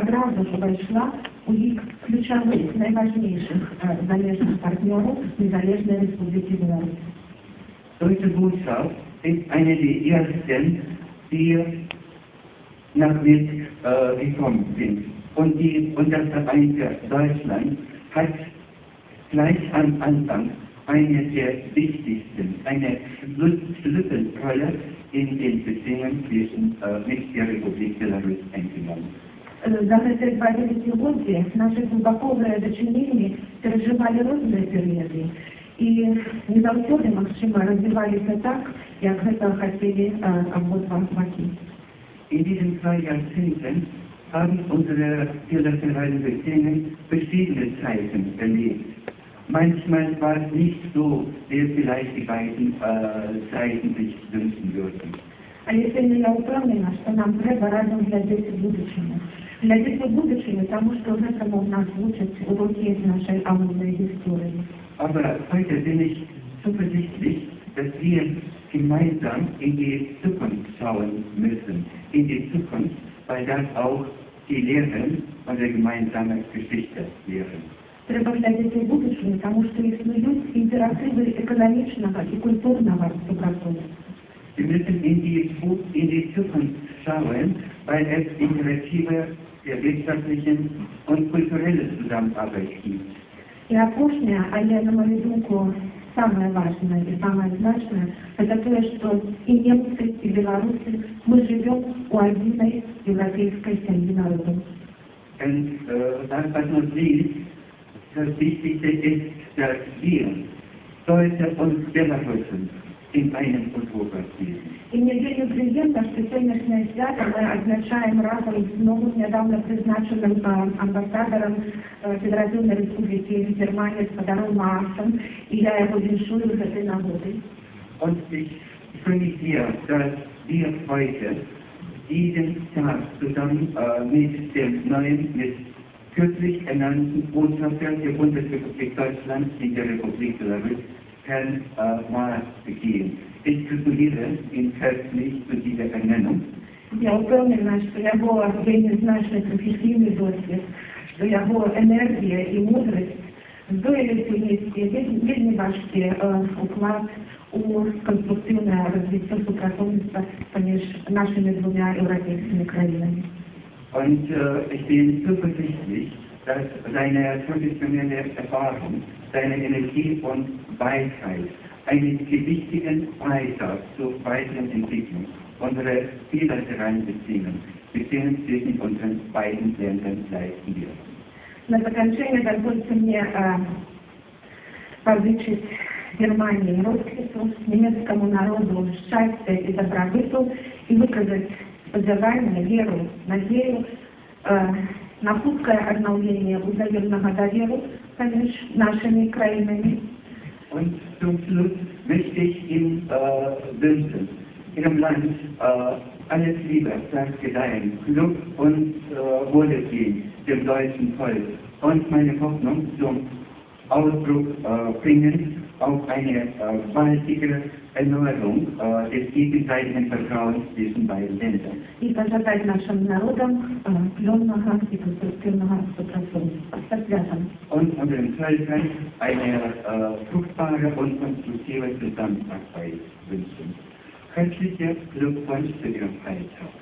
одразу ж увійшла у вік ключових, найважніших залежних партнерів Незалежної Республіки Білорусь. Deutsche Botschaft ist eine der ersten, die nach Minsk gekommen sind. Und das Vereinte Deutschland hat gleich am Anfang eine der wichtigsten, eine Schlüsselrolle in den Beziehungen mit der Republik Belarus eingenommen. За эти 2 десятилетия наши глубоковые дочинения переживали разные периоды. И не заўсёды, магчыма, развіваліся так, як гэта хацелі абодва бакі. In diesen 2 Jahrzehnten haben unsere bilateralen Beziehungen verschiedene Zeiten erlebt. Manchmal war es nicht so, wie es vielleicht die beiden Seiten sich wünschen würden. Але сёння я ўпэўнена, што нам трэба разам глядзець у будучыню. Глядзець у будучыню, таму што гэтаму нас вучаць урокі з нашай агульнай гісторыі. Aber heute bin ich zuversichtlich, dass wir gemeinsam in die Zukunft schauen müssen. In die Zukunft, weil das auch die Lehren unserer gemeinsamen Geschichte lehren. Трэба глядзець у будучыню, таму што існуюць імператывы эканамічнага і культурнага супрацоўніцтва. Wir müssen in die Zukunft schauen, weil es Imperative der wirtschaftlichen und kulturellen Zusammenarbeit gibt. І апошняе, але, на мою думку, самое важное и самое значное, это то, что и немцы, и белорусы, мы живем у единой европейской семьи народов. Und das, was uns liegt, das Wichtigste ist, dass wir, Deutsche und Belarussen, in einem Europa leben. И мне вельмі приємно, що сьогоднішнє свято ми відзначаємо разом з новим недавно призначеним амбасадором Федеративної Республіки Германії Сподаром Маасом, і я його віншую з цієї нагоди. Und ich freue mich sehr, dass wir heute diesen Tag zusammen mit kürzlich ernannten Botschafter der Bundesrepublik Deutschland in der Republik Belarus, Herrn Maas, begehen. Ich gratuliere ihn herzlich zu dieser Ernennung. Я впевнена, що його вельми значний професійний досвід, що його енергія і мудрість здоїли сьогодні вельми важкий уклад у конструктивне розвиття співпрацівництва поміж нашими 2 європейськими країнами. Und ich bin zuversichtlich, dass seine professionelle Erfahrung, seine Energie und Weisheit einen gewichtigen Beitrag zur weiteren Entwicklung unserer bilateralen Beziehungen zwischen unseren beiden Ländern leisten wird. На закінчення дозвольте мені позичить Германии розквіту, німецькому народу щастя і добробуту і виказати сподівання, віру, надію на худке обновление взаимного доверия поміж нашими країнами. Und zum Schluss möchte ich Ihnen wünschen, Ihrem Land alles Liebe, das Gedeihen, Glück und Wohlergehen dem deutschen Volk und meine Hoffnung zum Ausdruck bringen auf eine baldige Erneuerung des gegenseitigen Vertrauens zwischen beiden Ländern. І бажати нашим народам плідного і конструктивного співпрацювання. Und unseren Völkern eine fruchtbare und konstruktive Zusammenarbeit wünschen. Herzlichen Glückwunsch zu Ihrem Feiertag.